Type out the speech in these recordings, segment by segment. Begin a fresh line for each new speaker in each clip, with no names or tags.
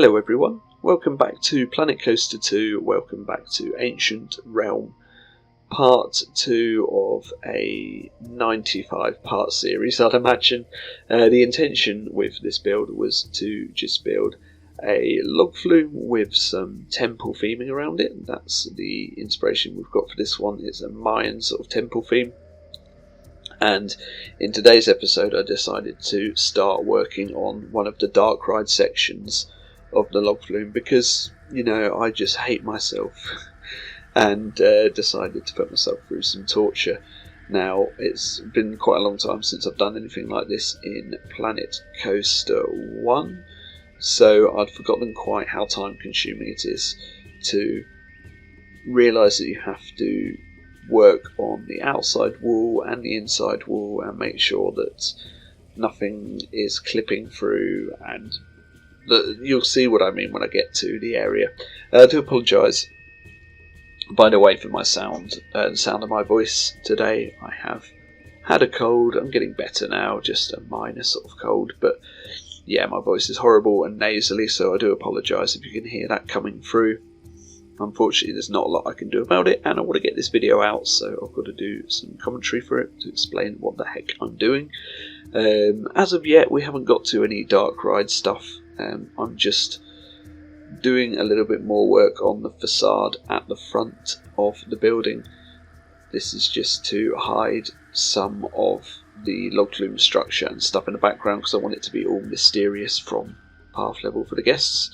Hello everyone, welcome back to Planet Coaster 2, welcome back to Ancient Realm, part 2 of a 95 part series I'd imagine. The intention with this build was to just build a log flume with some temple theming around it. That's the inspiration we've got for this one. It's a Mayan sort of temple theme. And in today's episode I decided to start working on one of the dark ride sections of the log flume because, you know, I just hate myself and decided to put myself through some torture. Now, it's been quite a long time since I've done anything like this in Planet Coaster 1, so I'd forgotten quite how time consuming it is to realise that you have to work on the outside wall and the inside wall and make sure that nothing is clipping through, and you'll see what I mean when I get to the area. I do apologise, by the way, for my sound, the sound of my voice today. I have had a cold. I'm getting better now, just a minor sort of cold, but yeah, my voice is horrible and nasally, so I do apologise if you can hear that coming through. Unfortunately, there's not a lot I can do about it, and I want to get this video out, so I've got to do some commentary for it to explain what the heck I'm doing. As of yet, we haven't got to any dark ride stuff. I'm just doing a little bit more work on the facade at the front of the building. This is just to hide some of the log flume structure and stuff in the background because I want it to be all mysterious from path level for the guests.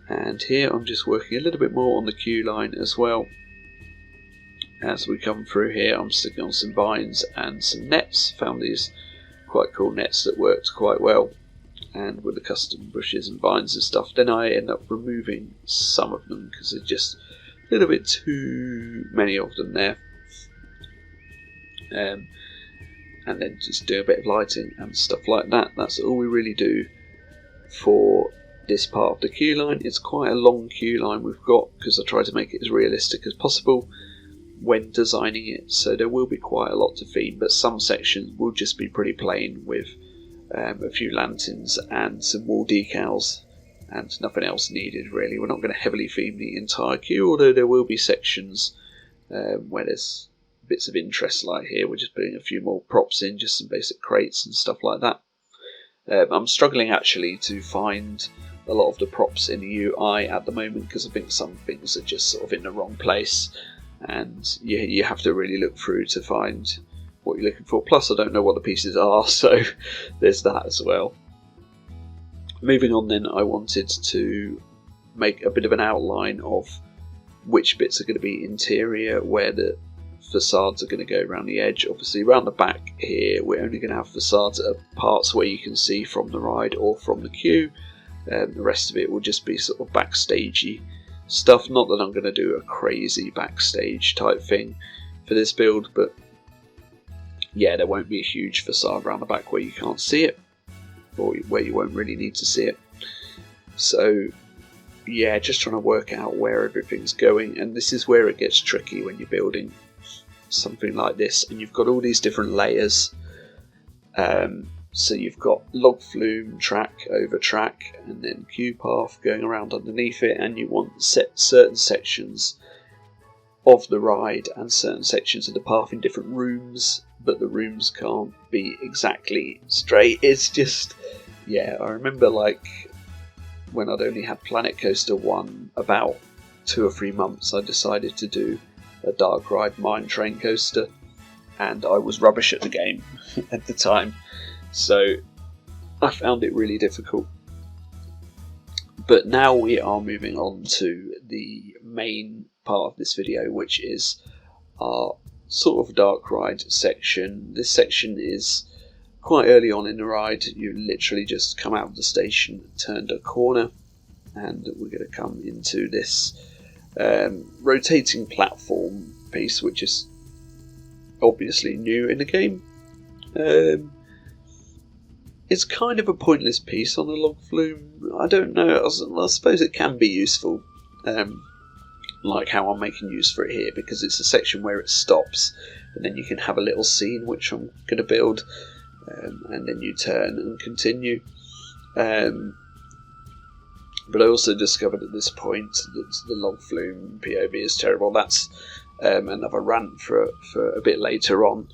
And here I'm just working a little bit more on the queue line as well. As we come through here, I'm sticking on some vines and some nets. Found these quite cool nets that worked quite well, and with the custom bushes and vines and stuff. Then I end up removing some of them because there's just a little bit too many of them there. And then just do a bit of lighting and stuff like that. That's all we really do for this part of the queue line. It's quite a long queue line we've got because I try to make it as realistic as possible when designing it, so there will be quite a lot to theme, but some sections will just be pretty plain with a few lanterns and some wall decals and nothing else needed really. We're not going to heavily theme the entire queue, although there will be sections where there's bits of interest, like here we're just putting a few more props in, just some basic crates and stuff like that. I'm struggling actually to find a lot of the props in the UI at the moment because I think some things are just sort of in the wrong place, and you have to really look through to find what you're looking for. Plus I don't know what the pieces are, so there's that as well. Moving on then, I wanted to make a bit of an outline of which bits are going to be interior, where the facades are going to go around the edge. Obviously around the back here we're only going to have facades at parts where you can see from the ride or from the queue. The rest of it will just be sort of backstagey stuff. Not that I'm going to do a crazy backstage type thing for this build, but yeah, there won't be a huge facade around the back where you can't see it, or where you won't really need to see it. So yeah, just trying to work out where everything's going, and this is where it gets tricky when you're building something like this and you've got all these different layers. So you've got log flume, track over track, and then queue path going around underneath it, and you want to set certain sections of the ride and certain sections of the path in different rooms, but the rooms can't be exactly straight. It's just, yeah, I remember like when I'd only had Planet Coaster 1 about 2 or 3 months, I decided to do a dark ride mine train coaster, and I was rubbish at the game at the time, so I found it really difficult. But now we are moving on to the main part of this video, which is our sort of dark ride section. This section is quite early on in the ride. You literally just come out of the station, turned a corner, and we're going to come into this rotating platform piece, which is obviously new in the game. It's kind of a pointless piece on the log flume. I don't know, I suppose it can be useful, like how I'm making use for it here, because it's a section where it stops and then you can have a little scene which I'm going to build, and then you turn and continue. But I also discovered at this point that the log flume POV is terrible. That's another rant for a bit later on.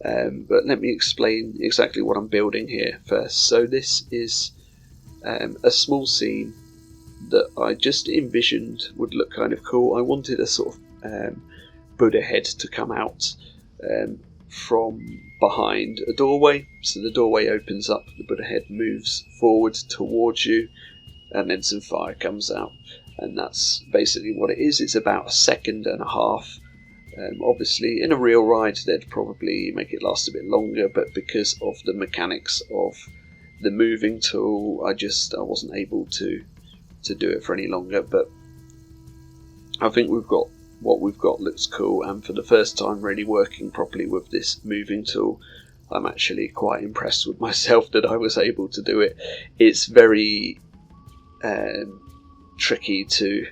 But let me explain exactly what I'm building here first. So this is a small scene that I just envisioned would look kind of cool. I wanted a sort of Buddha head to come out from behind a doorway. So the doorway opens up, the Buddha head moves forward towards you, and then some fire comes out. And that's basically what it is. It's about 1.5 seconds. Obviously, in a real ride, they'd probably make it last a bit longer, but because of the mechanics of the moving tool, I wasn't able to do it for any longer. But I think what we've got looks cool, and for the first time really working properly with this moving tool, I'm actually quite impressed with myself that I was able to do it. It's very tricky to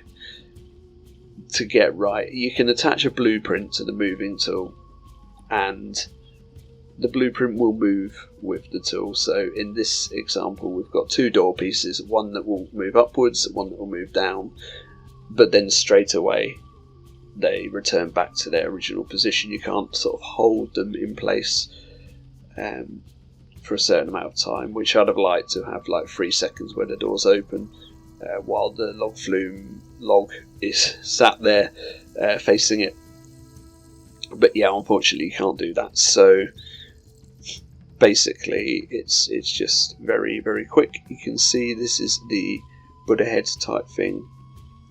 get right. You can attach a blueprint to the moving tool, and the blueprint will move with the tool. So in this example, we've got 2 door pieces, one that will move upwards, one that will move down, but then straight away they return back to their original position. You can't sort of hold them in place for a certain amount of time, which I'd have liked to have like 3 seconds where the doors open, while the log flume log is sat there facing it. But yeah, unfortunately you can't do that. So basically it's just very, very quick. You can see this is the Buddha head type thing.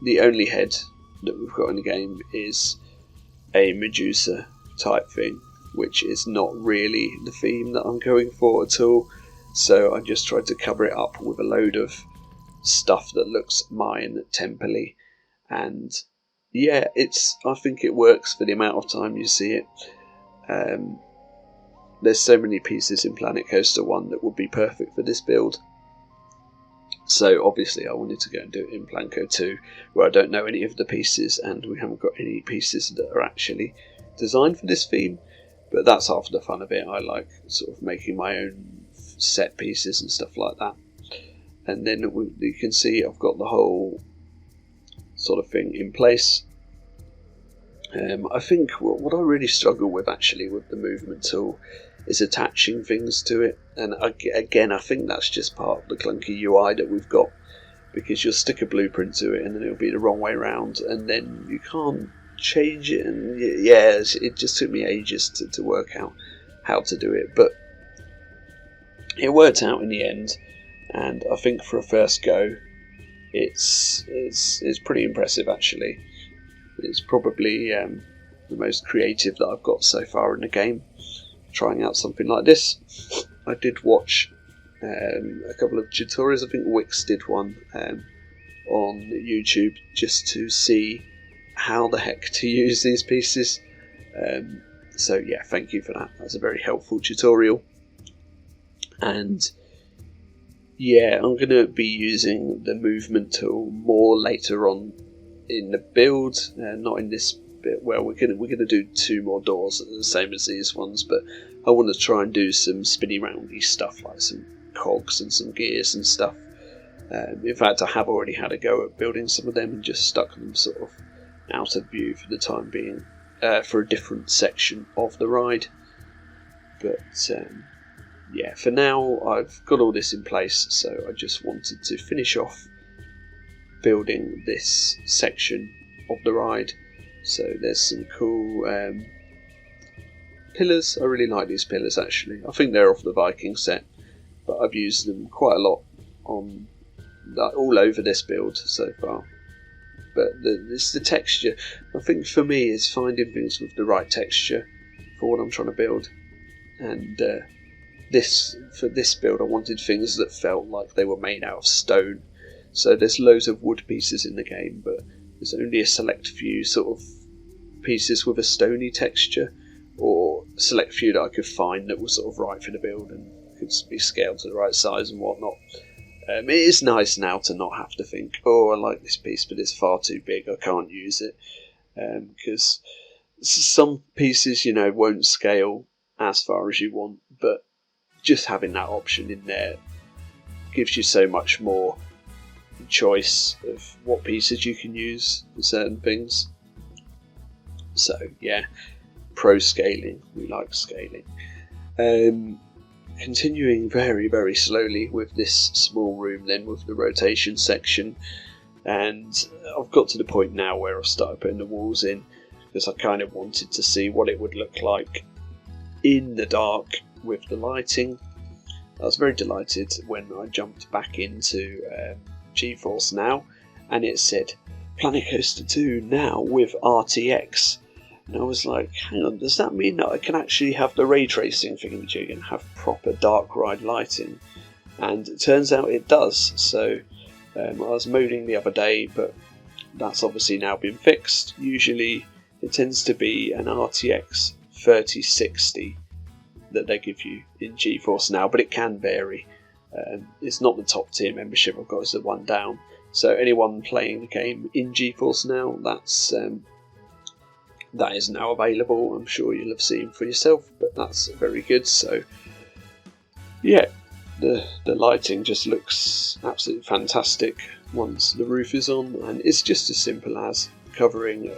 The only head that we've got in the game is a Medusa type thing, which is not really the theme that I'm going for at all. So I just tried to cover it up with a load of stuff that looks Maya Temple-y, and yeah, I think it works for the amount of time you see it. There's so many pieces in Planet Coaster 1 that would be perfect for this build. So obviously I wanted to go and do it in Planco 2, where I don't know any of the pieces, and we haven't got any pieces that are actually designed for this theme. But that's half the fun of it. I like sort of making my own set pieces and stuff like that. And then you can see I've got the whole sort of thing in place. I think what I really struggle with actually with the movement tool is attaching things to it, and again I think that's just part of the clunky UI that we've got, because you'll stick a blueprint to it and then it'll be the wrong way around, and then you can't change it, and yeah, it just took me ages to work out how to do it, but it worked out in the end, and I think for a first go it's pretty impressive actually. It's probably the most creative that I've got so far in the game, trying out something like this. I did watch a couple of tutorials. I think Wix did one on YouTube just to see how the heck to use these pieces. So yeah, thank you for that. That's a very helpful tutorial. And yeah, I'm going to be using the movement tool more later on in the build, not in this bit where we're gonna do 2 more doors the same as these ones, but I want to try and do some spinny roundy stuff like some cogs and some gears and stuff. In fact, I have already had a go at building some of them and just stuck them sort of out of view for the time being, for a different section of the ride. But yeah, for now I've got all this in place, so I just wanted to finish off building this section of the ride. So there's some cool pillars. I really like these pillars actually. I think they're off the Viking set, but I've used them quite a lot on all over this build so far. But it's the texture. I think for me is finding things with the right texture for what I'm trying to build. And for this build I wanted things that felt like they were made out of stone. So there's loads of wood pieces in the game, but there's only a select few sort of pieces with a stony texture, or a select few that I could find that were sort of right for the build and could be scaled to the right size and whatnot. It is nice now to not have to think, oh, I like this piece, but it's far too big, I can't use it. Because some pieces, won't scale as far as you want, but just having that option in there gives you so much more choice of what pieces you can use for certain things. So yeah, pro scaling, we like scaling. Continuing very, very slowly with this small room then with the rotation section, and I've got to the point now where I've started putting the walls in because I kind of wanted to see what it would look like in the dark with the lighting. I was very delighted when I jumped back into GeForce Now and it said Planet Coaster 2 now with RTX. And I was like, hang on, does that mean that I can actually have the ray tracing thingamajig and have proper dark ride lighting? And it turns out it does. So I was moaning the other day, but that's obviously now been fixed. Usually it tends to be an RTX 3060 that they give you in GeForce Now, but it can vary. It's not the top tier membership I've got, it's the one down. So anyone playing the game in GeForce Now, that is now available. I'm sure you'll have seen for yourself, but that's very good. So yeah, the lighting just looks absolutely fantastic once the roof is on, and it's just as simple as covering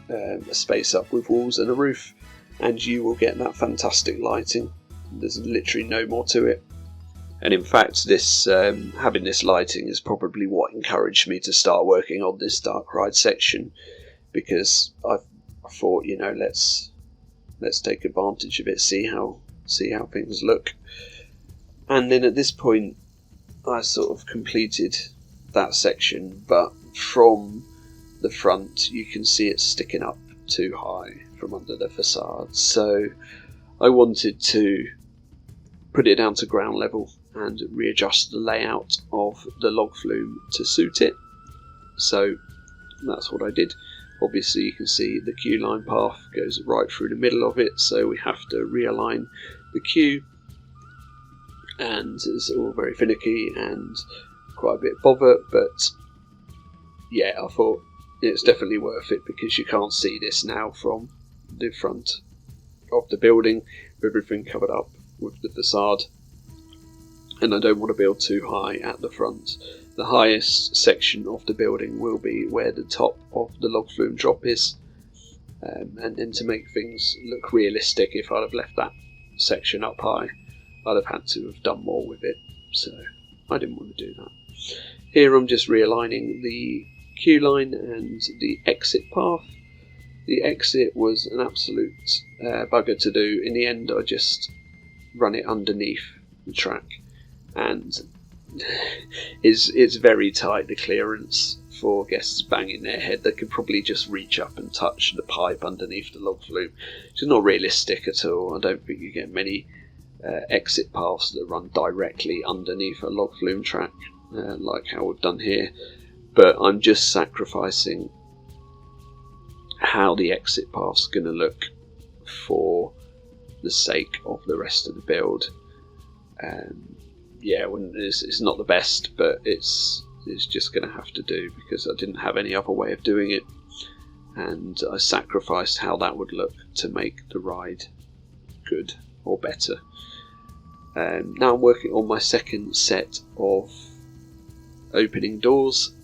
a space up with walls and a roof, and you will get that fantastic lighting. There's literally no more to it. And in fact, this having this lighting is probably what encouraged me to start working on this dark ride section, because I thought, you know, let's take advantage of it, see how things look. And then at this point I sort of completed that section, but from the front you can see it sticking up too high from under the facade, so I wanted to put it down to ground level and readjust the layout of the log flume to suit it. So that's what I did. Obviously you can see the queue line path goes right through the middle of it, so we have to realign the queue, and it's all very finicky and quite a bit of bother, but yeah, I thought it's definitely worth it because you can't see this now from the front of the building with everything covered up with the facade, and I don't want to build too high at the front. The highest section of the building will be where the top of the log flume drop is, and then to make things look realistic, if I'd have left that section up high, I'd have had to have done more with it, so I didn't want to do that. Here I'm just realigning the queue line and the exit path. The exit was an absolute bugger to do. In the end I just run it underneath the track, and it's very tight, the clearance, for guests banging their head. They could probably just reach up and touch the pipe underneath the log flume, which is not realistic at all. I don't think you get many exit paths that run directly underneath a log flume track like how we've done here, but I'm just sacrificing how the exit path's going to look for the sake of the rest of the build. Yeah, it's not the best, but it's just going to have to do because I didn't have any other way of doing it, and I sacrificed how that would look to make the ride good or better. Now I'm working on my second set of opening doors.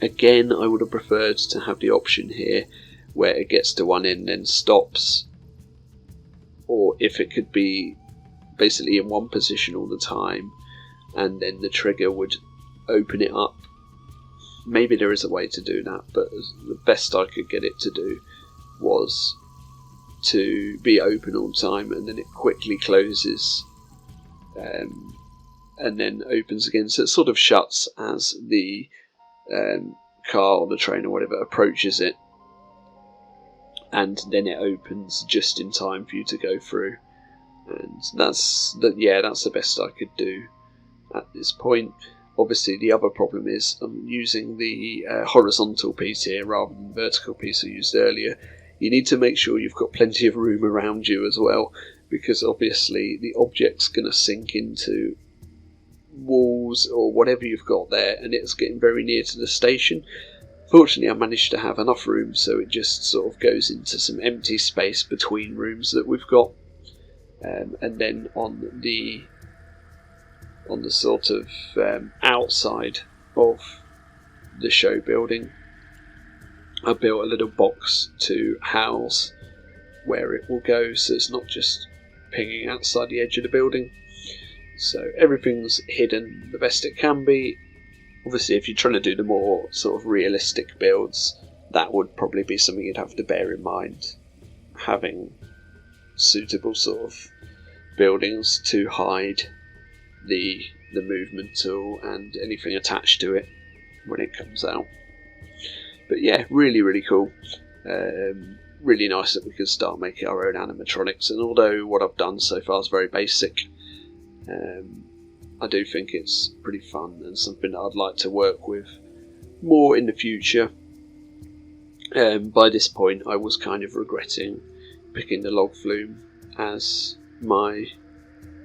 Again, I would have preferred to have the option here where it gets to one end and stops, or if it could be basically in one position all the time and then the trigger would open it up. Maybe there is a way to do that, but the best I could get it to do was to be open all the time and then it quickly closes and then opens again, so it sort of shuts as the car or the train or whatever approaches it, and then it opens just in time for you to go through. And that's the best I could do at this point. Obviously the other problem is I'm using the horizontal piece here rather than the vertical piece I used earlier. You need to make sure you've got plenty of room around you as well, because obviously the object's going to sink into walls or whatever you've got there, and it's getting very near to the station. Fortunately I managed to have enough room so it just sort of goes into some empty space between rooms that we've got. And then on the sort of outside of the show building, I built a little box to house where it will go, so it's not just pinging outside the edge of the building. So everything's hidden the best it can be. Obviously, if you're trying to do the more sort of realistic builds, that would probably be something you'd have to bear in mind, having suitable sort of buildings to hide the movement tool and anything attached to it when it comes out. But yeah, really, really cool. Really nice that we can start making our own animatronics, and although what I've done so far is very basic, I do think it's pretty fun and something that I'd like to work with more in the future. By this point I was kind of regretting picking the log flume as my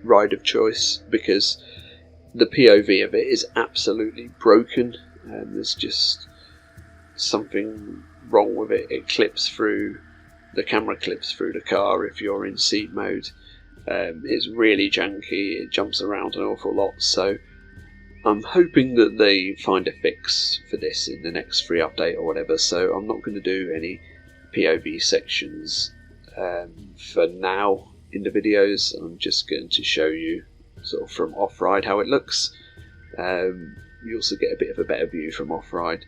ride of choice, because the POV of it is absolutely broken, and there's just something wrong with it. The camera clips through the car if you're in seat mode. It's really janky, it jumps around an awful lot, so I'm hoping that they find a fix for this in the next free update or whatever, so I'm not going to do any POV sections for now in the videos. I'm just going to show you sort of from off-ride how it looks. You also get a bit of a better view from off-ride.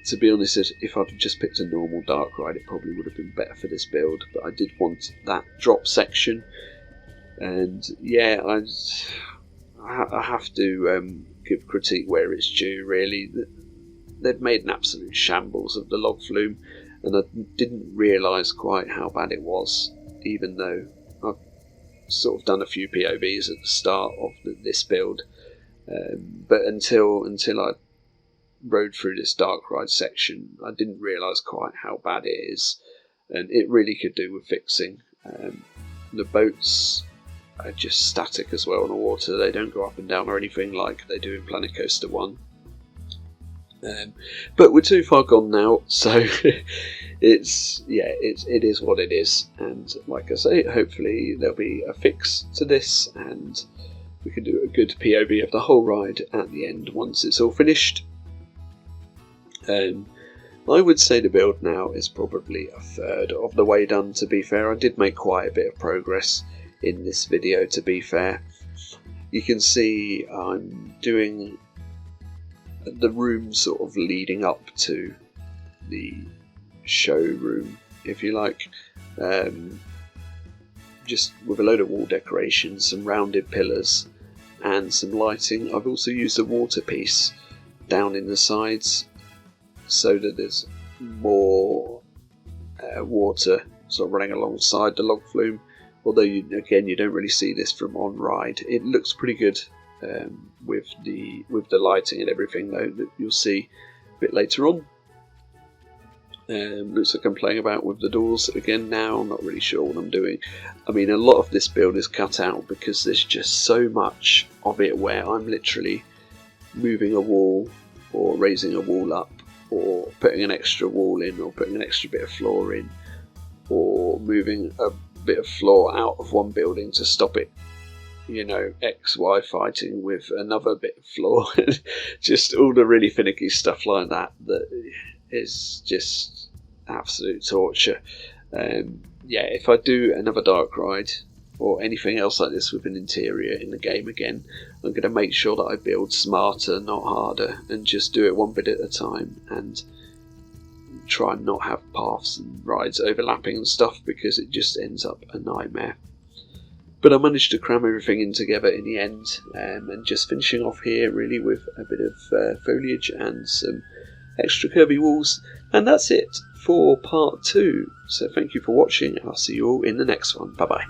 To be honest, if I'd just picked a normal dark ride, it probably would have been better for this build, but I did want that drop section. And yeah, I have to give critique where it's due, really. They've made an absolute shambles of the log flume, and I didn't realise quite how bad it was, even though I've sort of done a few POVs at the start of this build. But until I rode through this dark ride section, I didn't realise quite how bad it is, and it really could do with fixing. The boats are just static as well on the water. They don't go up and down or anything like they do in Planet Coaster 1. But we're too far gone now, so it is what it is. And like I say, hopefully there'll be a fix to this, and we can do a good POV of the whole ride at the end once it's all finished. I would say the build now is probably a third of the way done, to be fair. I did make quite a bit of progress in this video, to be fair. You can see I'm doing the room sort of leading up to the showroom, if you like, just with a load of wall decorations, some rounded pillars and some lighting. I've also used a water piece down in the sides so that there's more water sort of running alongside the log flume. Although you don't really see this from on ride. It looks pretty good with the lighting and everything, though, that you'll see a bit later on. Looks like I'm playing about with the doors again now. I'm not really sure what I'm doing. I mean, a lot of this build is cut out because there's just so much of it where I'm literally moving a wall or raising a wall up or putting an extra wall in or putting an extra bit of floor in or moving a bit of floor out of one building to stop it, XY fighting with another bit of floor. Just all the really finicky stuff like that is just absolute torture. If I do another dark ride or anything else like this with an interior in the game again, I'm going to make sure that I build smarter, not harder, and just do it one bit at a time, and try and not have paths and rides overlapping and stuff, because it just ends up a nightmare. But I managed to cram everything in together in the end, and just finishing off here really with a bit of foliage and some extra curvy walls, and that's it for part 2. So thank you for watching, and I'll see you all in the next one. Bye bye.